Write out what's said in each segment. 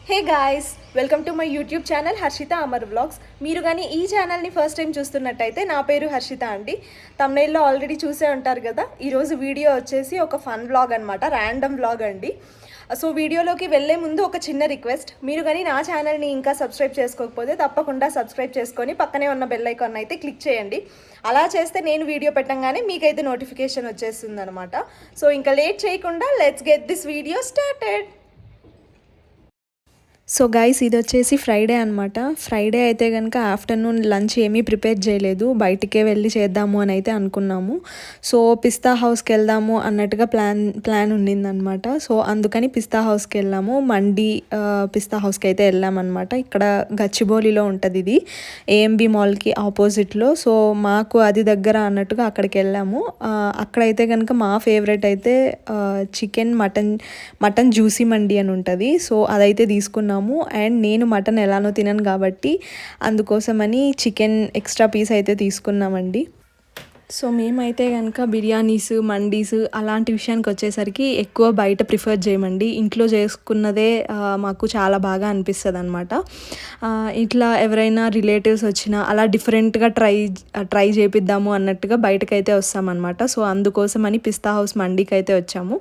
Hey guys, welcome to my YouTube channel Harshitha Amar vlogs. మీరు కానీ ఈ ఛానల్ని ఫస్ట్ టైం చూస్తున్నట్టయితే నా పేరు హర్షిత అండి. తమ్నైల్లో ఆల్రెడీ చూసే ఉంటారు కదా. ఈరోజు వీడియో వచ్చేసి ఒక ఫన్ వ్లాగ్ అనమాట, ర్యాండమ్ వ్లాగ్ అండి. సో వీడియోలోకి వెళ్ళే ముందు ఒక చిన్న రిక్వెస్ట్, మీరు కానీ నా ఛానల్ని ఇంకా సబ్స్క్రైబ్ చేసుకోకపోతే తప్పకుండా సబ్స్క్రైబ్ చేసుకొని పక్కనే ఉన్న బెల్ ఐకాన్ అయితే క్లిక్ చేయండి. అలా చేస్తే నేను వీడియో పెట్టంగానే మీకైతే నోటిఫికేషన్ వచ్చేస్తుంది అనమాట. సో ఇంకా లేట్ చేయకుండా let's get this video started. So guys, ఇది వచ్చేసి ఫ్రైడే అనమాట. ఫ్రైడే అయితే కనుక ఆఫ్టర్నూన్ లంచ్ ఏమీ ప్రిపేర్ చేయలేదు, బయటికే వెళ్ళి చేద్దాము అని అయితే అనుకున్నాము. సో పిస్తా హౌస్కి వెళ్దాము అన్నట్టుగా ప్లాన్ ఉండిందనమాట. సో అందుకని పిస్తా హౌస్కి వెళ్ళాము. మండి పిస్తా హౌస్కి అయితే వెళ్ళామన్నమాట. ఇక్కడ గచ్చిబౌలిలో ఉంటుంది, ఇది ఏఎంబి మాల్కి ఆపోజిట్లో. సో మాకు అది దగ్గర అన్నట్టుగా అక్కడికి వెళ్ళాము. అక్కడైతే కనుక మా ఫేవరెట్ అయితే చికెన్ మటన్ జ్యూసీ మండి అని ఉంటుంది. సో అదైతే తీసుకున్నాము. అండ్ నేను మటన్ ఎలానో తినను కాబట్టి అందుకోసమని చికెన్ ఎక్స్ట్రా పీస్ అయితే తీసుకున్నామండి. సో మేమైతే కనుక బిర్యానీస్, మండీస్ అలాంటి విషయానికి వచ్చేసరికి ఎక్కువ బయట ప్రిఫర్ చేయమండి. ఇంట్లో చేసుకున్నదే మాకు చాలా బాగా అనిపిస్తుంది అనమాట. ఇట్లా ఎవరైనా రిలేటివ్స్ వచ్చినా అలా డిఫరెంట్గా ట్రై చేపిద్దాము అన్నట్టుగా బయటకైతే వస్తామన్నమాట. సో అందుకోసమని పిస్తా హౌస్ మండీకి అయితే వచ్చాము.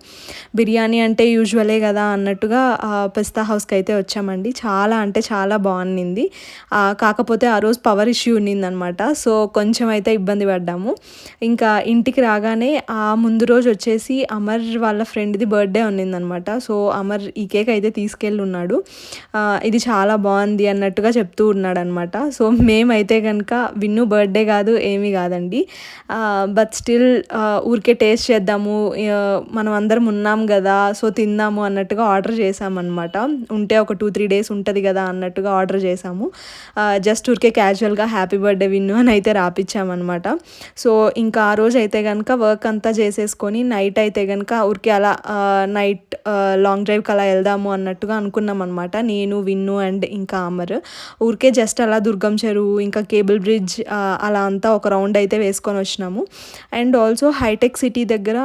బిర్యానీ అంటే యూజువలే కదా అన్నట్టుగా పిస్తా హౌస్కి అయితే వచ్చామండి. చాలా అంటే చాలా బాగుంది. కాకపోతే ఆ రోజు పవర్ ఇష్యూ ఉన్నిందనమాట. సో కొంచెం అయితే ఇబ్బంది పడ్డాము. ఇంకా ఇంటికి రాగానే ఆ ముందు రోజు వచ్చేసి అమర్ వాళ్ళ ఫ్రెండ్ది బర్త్డే ఉన్నిందనమాట. సో అమర్ ఈ కేక్ అయితే తీసుకెళ్ళి ఉన్నాడు. ఇది చాలా బాగుంది అన్నట్టుగా చెప్తూ ఉన్నాడు అనమాట. సో మేమైతే కనుక విన్ను బర్త్డే కాదు, ఏమీ కాదండి, బట్ స్టిల్ ఊరికే టేస్ట్ చేద్దాము, మనం అందరం ఉన్నాం కదా, సో తిందాము అన్నట్టుగా ఆర్డర్ చేసామన్నమాట. ఉంటే ఒక 2-3 days ఉంటుంది కదా అన్నట్టుగా ఆర్డర్ చేసాము. జస్ట్ ఊరికే క్యాజువల్గా హ్యాపీ బర్త్డే విన్ను అని అయితే రాపిచ్చామన్నమాట. సో ఇంకా ఆ రోజు అయితే కనుక వర్క్ అంతా చేసేసుకొని నైట్ అయితే కనుక ఊరికి అలా నైట్ లాంగ్ డ్రైవ్కి అలా వెళ్దాము అన్నట్టుగా అనుకున్నాం అనమాట. నేను, విన్ను అండ్ ఇంకా అమర్ ఊరికే జస్ట్ అలా దుర్గం చెరువు, ఇంకా కేబుల్ బ్రిడ్జ్ అలా అంతా ఒక రౌండ్ అయితే వేసుకొని వచ్చినాము. అండ్ ఆల్సో హైటెక్ సిటీ దగ్గర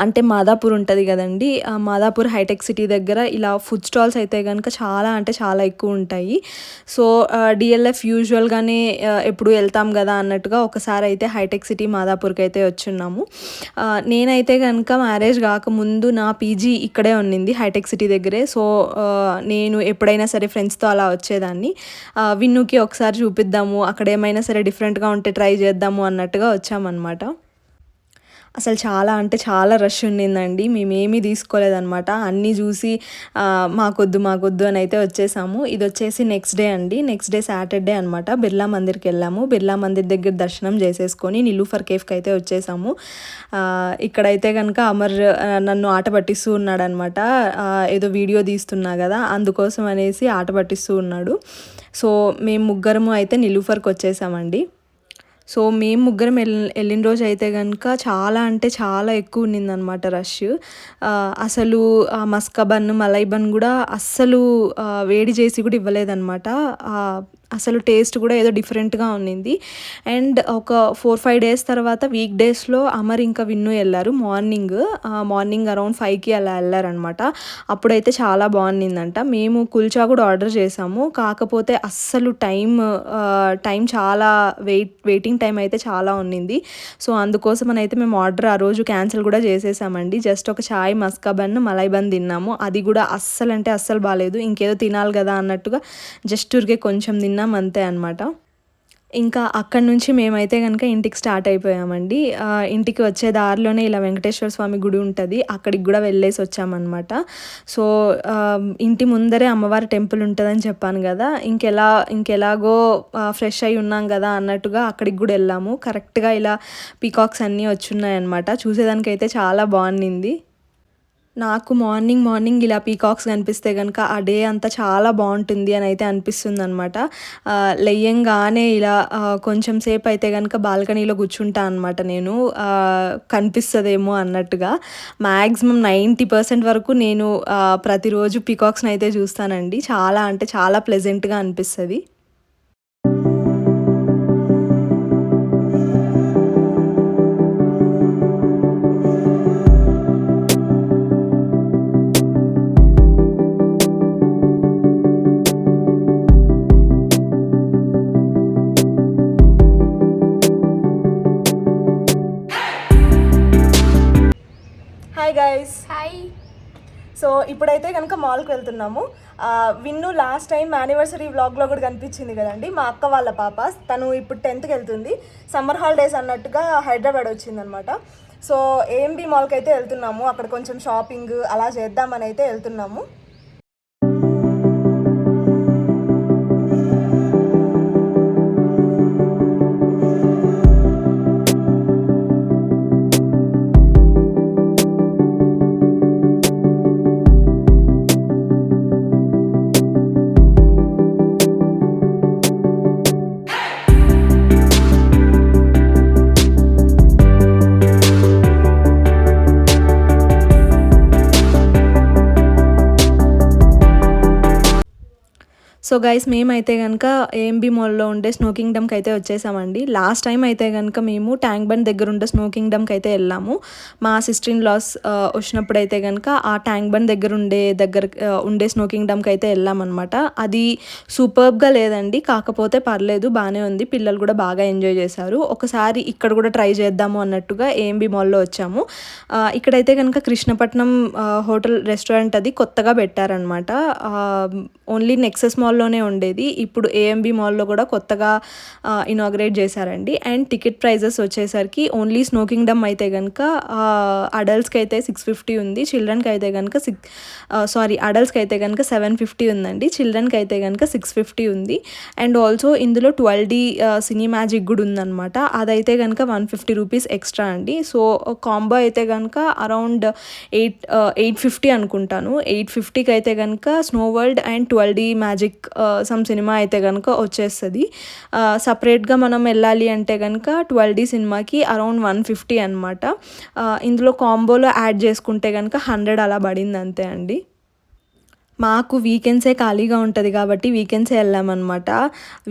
అంటే మాదాపూర్ ఉంటుంది కదండి, మాదాపూర్ హైటెక్ సిటీ దగ్గర ఇలా ఫుడ్ స్టాల్స్ అయితే కనుక చాలా అంటే చాలా ఎక్కువ ఉంటాయి. సో డిఎల్ఎఫ్ యూజువల్గానే ఎప్పుడు వెళ్తాం కదా అన్నట్టుగా ఒకసారి అయితే హైటెక్ సిటీ మాదాపూర్కి అయితే వచ్చున్నాము. నేనైతే కనుక మ్యారేజ్ కాకముందు నా పీజీ ఇక్కడే ఉన్నింది, హైటెక్ సిటీ దగ్గరే. సో నేను ఎప్పుడైనా సరే ఫ్రెండ్స్తో అలా వచ్చేదాన్ని. విన్నుకి ఒకసారి చూపిద్దాము, అక్కడ ఏమైనా సరే డిఫరెంట్గా ఉంటే ట్రై చేద్దాము అన్నట్టుగా వచ్చామన్నమాట. అసలు చాలా అంటే చాలా రష్ ఉండిందండి. మేమేమీ తీసుకోలేదన్నమాట. అన్నీ చూసి మాకొద్దు అని అయితే వచ్చేసాము. ఇది వచ్చేసి నెక్స్ట్ డే అండి, నెక్స్ట్ డే సాటర్డే అనమాట. బిర్లా మందిర్కి వెళ్ళాము. బిర్లా మందిర్ దగ్గర దర్శనం చేసేసుకొని నిలూఫర్ కేఫ్కి అయితే వచ్చేసాము. ఇక్కడైతే కనుక అమర్ నన్ను ఆట పట్టిస్తూ ఉన్నాడనమాట. ఏదో వీడియో తీస్తున్నా కదా అందుకోసం అనేసి ఆట పట్టిస్తూ ఉన్నాడు. సో మేము ముగ్గురము అయితే నిలూఫర్కి వచ్చేసామండి. సో మేము ముగ్గురం వెళ్ళిన రోజు అయితే కనుక చాలా అంటే చాలా ఎక్కువ ఉన్నిందనమాట రష్. అసలు మస్కా బన్, మలై బన్ కూడా అస్సలు వేడి చేసి కూడా ఇవ్వలేదన్నమాట. అసలు టేస్ట్ కూడా ఏదో డిఫరెంట్గా ఉన్నింది. అండ్ ఒక 4-5 days తర్వాత వీక్ డేస్లో అమర్ ఇంకా విన్ను వెళ్ళారు. మార్నింగ్ అరౌండ్ 5కి అలా వెళ్ళారనమాట. అప్పుడైతే చాలా బాగుండిందంట. మేము కుల్చా కూడా ఆర్డర్ చేసాము. కాకపోతే అస్సలు టైం చాలా వెయిటింగ్ టైం అయితే చాలా ఉన్నింది. సో అందుకోసం అయితే మేము ఆర్డర్ ఆ రోజు క్యాన్సిల్ కూడా చేసేసామండి. జస్ట్ ఒక చాయ్, మస్కా బన్, మలై బన్ తిన్నాము. అది కూడా అస్సలు అంటే అస్సలు బాగాలేదు. ఇంకేదో తినాలి కదా అన్నట్టుగా జస్ట్ ఊరికే కొంచెం తిన్నాం అంతే అనమాట. ఇంకా అక్కడి నుంచి మేమైతే కనుక ఇంటికి స్టార్ట్ అయిపోయామండి. ఇంటికి వచ్చే దారిలోనే ఇలా వెంకటేశ్వర స్వామి గుడి ఉంటుంది, అక్కడికి కూడా వెళ్ళేసి వచ్చామన్నమాట. సో ఇంటి ముందరే అమ్మవారి టెంపుల్ ఉంటుందని చెప్పాను కదా, ఇంకెలాగో ఫ్రెష్ అయి ఉన్నాం కదా అన్నట్టుగా అక్కడికి కూడా వెళ్ళాము. కరెక్ట్గా ఇలా పీకాక్స్ అన్నీ వచ్చున్నాయి అనమాట. చూసేదానికైతే చాలా బాగుంది. నాకు మార్నింగ్ ఇలా పీకాక్స్ కనిపిస్తే కనుక ఆ డే అంతా చాలా బాగుంటుంది అని అయితే అనిపిస్తుంది అనమాట. లెయ్యంగానే ఇలా కొంచెం సేపు అయితే కనుక బాల్కనీలో కూర్చుంటా అనమాట నేను, కనిపిస్తుందేమో అన్నట్టుగా. మ్యాక్సిమం 90% వరకు నేను ప్రతిరోజు పీకాక్స్ని అయితే చూస్తానండి. చాలా అంటే చాలా ప్లెజెంట్గా అనిపిస్తుంది. ఇప్పుడైతే కనుక మాల్కి వెళ్తున్నాము. విన్ను లాస్ట్ టైం యానివర్సరీ వ్లాగ్లో కూడా కనిపించింది కదండి, మా అక్క వాళ్ళ పాప. తను ఇప్పుడు 10th వెళ్తుంది. సమ్మర్ హాలిడేస్ అన్నట్టుగా హైదరాబాద్ వచ్చిందనమాట. సో ఏఎంబి మాల్కి అయితే వెళ్తున్నాము. అక్కడ కొంచెం షాపింగ్ అలా చేద్దామని అయితే వెళ్తున్నాము. సో గైస్, మేమైతే కనుక ఏఎంబి మాల్లో ఉండే స్నో కింగ్డమ్కి అయితే వచ్చేసామండి. లాస్ట్ టైం అయితే కనుక మేము ట్యాంక్ బండ్ దగ్గర ఉండే స్నో కింగ్డమ్కి అయితే వెళ్ళాము. మా సిస్టర్ ఇన్ లాస్ వచ్చినప్పుడు అయితే కనుక ఆ ట్యాంక్ బండ్ దగ్గర ఉండే స్నో కింగ్డమ్కి అయితే వెళ్ళామన్నమాట. అది సూపర్బ్గా లేదండి, కాకపోతే పర్లేదు, బాగానే ఉంది. పిల్లలు కూడా బాగా ఎంజాయ్ చేశారు. ఒకసారి ఇక్కడ కూడా ట్రై చేద్దాము అన్నట్టుగా ఏఎంబి మాల్లో వచ్చాము. ఇక్కడైతే కనుక కృష్ణపట్నం హోటల్ రెస్టారెంట్ అది కొత్తగా పెట్టారనమాట. ఓన్లీ నెక్సెస్ మాల్లోనే ఉండేది, ఇప్పుడు ఏఎంబి మాల్లో కూడా కొత్తగా ఇనాగ్రేట్ చేశారండి. అండ్ టికెట్ ప్రైజెస్ వచ్చేసరికి ఓన్లీ స్నో కింగ్డమ్ అయితే కనుక అడల్ట్స్కి అయితే 650 ఉంది, చిల్డ్రన్కి అయితే కనుక అడల్ట్స్కి అయితే కనుక 750 ఉందండి, చిల్డ్రన్కి అయితే కనుక 650 ఉంది. అండ్ ఆల్సో ఇందులో 12D సినీ మ్యాజిక్ కూడా ఉందన్నమాట. అదైతే కనుక 150 రూపీస్ ఎక్స్ట్రా అండి. సో కాంబో అయితే కనుక అరౌండ్ 850 అనుకుంటాను. 850కి అయితే కనుక snow world and 12D magic some cinema అయితే కనుక వచ్చేస్తుంది. సపరేట్గా మనం వెళ్ళాలి అంటే కనుక 12D సినిమాకి అరౌండ్ 150 అనమాట. ఇందులో కాంబోలో యాడ్ చేసుకుంటే కనుక 100 అలా పడింది అంతే అండి. మాకు వీకెండ్సే ఖాళీగా ఉంటుంది కాబట్టి వీకెండ్సే వెళ్ళామన్నమాట.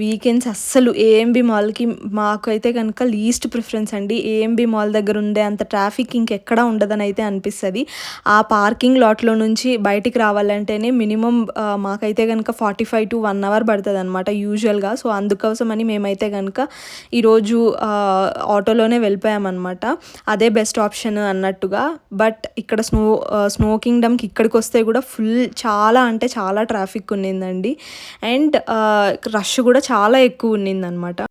వీకెండ్స్ అస్సలు ఏఎంబి మాల్కి మాకు అయితే కనుక లీస్ట్ ప్రిఫరెన్స్ అండి. ఏఎంబి మాల్ దగ్గర ఉండే అంత ట్రాఫిక్ ఇంకెక్కడా ఉండదని అయితే అనిపిస్తుంది. ఆ పార్కింగ్ లాట్లో నుంచి బయటికి రావాలంటేనే మినిమం మాకైతే కనుక 45 to 1 hour పడుతుంది అనమాట యూజువల్గా. సో అందుకోసమని మేమైతే కనుక ఈరోజు ఆటోలోనే వెళ్ళిపోయామన్నమాట. అదే బెస్ట్ ఆప్షన్ అన్నట్టుగా. బట్ ఇక్కడ స్నో కింగ్డమ్కి ఇక్కడికి వస్తే కూడా చాలా అంటే చాలా ట్రాఫిక్ ఉన్నిందండి. అండ్ రష్ కూడా చాలా ఎక్కువ ఉన్నిందనమాట.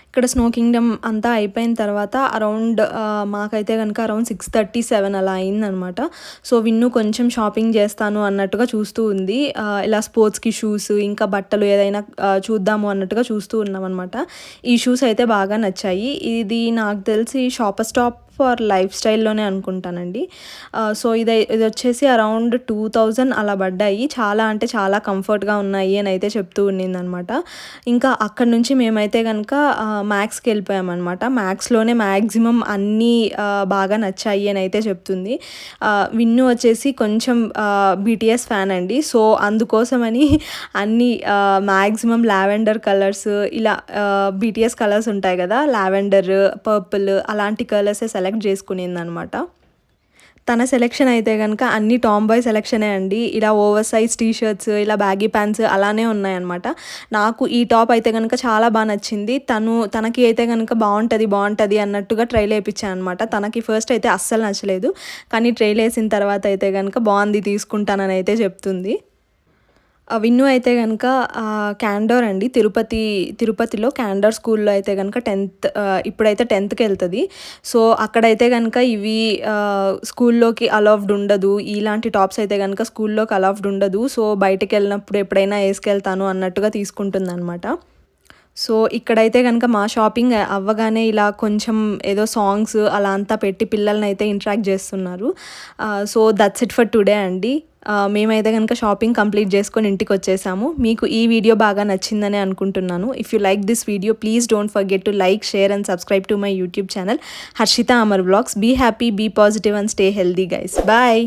ఇక్కడ స్నో కింగ్డమ్ అంతా అయిపోయిన తర్వాత అరౌండ్ మాకైతే కనుక అరౌండ్ 6:37 అలా అయిందనమాట. సో విన్ను కొంచెం షాపింగ్ చేస్తాను అన్నట్టుగా చూస్తూ ఉంది. ఇలా స్పోర్ట్స్కి షూస్ ఇంకా బట్టలు ఏదైనా చూద్దాము అన్నట్టుగా చూస్తూ ఉన్నాం అనమాట. ఈ షూస్ అయితే బాగా నచ్చాయి. ఇది నాకు తెలిసి షాపర్ స్టాప్ ఫర్ లైఫ్ స్టైల్లోనే అనుకుంటానండి. సో ఇది వచ్చేసి అరౌండ్ 2000 అలా పడ్డాయి. చాలా అంటే చాలా కంఫర్ట్గా ఉన్నాయి అని అయితే చెప్తూ ఉన్నిందనమాట. ఇంకా అక్కడ నుంచి మేమైతే కనుక మ్యాక్స్కి వెళ్ళిపోయామన్నమాట. మ్యాక్స్లోనే మ్యాక్సిమం అన్నీ బాగా నచ్చాయి అని అయితే చెప్తుంది. విన్ను వచ్చేసి కొంచెం BTS ఫ్యాన్ అండి. సో అందుకోసమని అన్నీ మ్యాక్సిమం లావెండర్ కలర్స్, ఇలా BTS కలర్స్ ఉంటాయి కదా, లావెండర్, పర్పుల్ అలాంటి కలర్సే సెలెక్ట్ చేసుకునింది అనమాట. తన సెలెక్షన్ అయితే కనుక అన్ని టామ్ బాయ్ సెలెక్షనే అండి. ఇలా ఓవర్ సైజ్ టీషర్ట్స్, ఇలా బ్యాగీ ప్యాంట్స్ అలానే ఉన్నాయన్నమాట. నాకు ఈ టాప్ అయితే కనుక చాలా బాగా నచ్చింది. తనకి అయితే కనుక బాగుంటుంది అన్నట్టుగా ట్రైల్ వేయించాను అనమాట. తనకి ఫస్ట్ అయితే అస్సలు నచ్చలేదు, కానీ ట్రైల్ వేసిన తర్వాత అయితే కనుక బాగుంది, తీసుకుంటానని అయితే చెప్తుంది. విన్ను అయితే కనుక క్యాండోర్ అండి, తిరుపతిలో క్యాండోర్ స్కూల్లో అయితే కనుక ఇప్పుడైతే 10th వెళ్తుంది. సో అక్కడైతే కనుక ఇవి స్కూల్లోకి అలౌవ్డ్ ఉండదు, ఇలాంటి టాప్స్ అయితే కనుక స్కూల్లోకి అలౌవ్డ్ ఉండదు. సో బయటకు వెళ్ళినప్పుడు ఎప్పుడైనా వేసుకెళ్తాను అన్నట్టుగా తీసుకుంటుంది అనమాట. సో ఇక్కడైతే కనుక మా షాపింగ్ అవ్వగానే ఇలా కొంచెం ఏదో సాంగ్స్ అలా అంతా పెట్టి పిల్లల్ని అయితే ఇంటరాక్ట్ చేస్తున్నారు. So that's it for today అండి. మేమైతే కనుక షాపింగ్ కంప్లీట్ చేసుకొని ఇంటికి వచ్చేసాము. మీకు ఈ వీడియో బాగా నచ్చిందని అనుకుంటున్నాను. If you like this video please don't forget to like, share and subscribe to my YouTube channel Harshitha Amar vlogs. Be happy, be positive and stay healthy guys. Bye.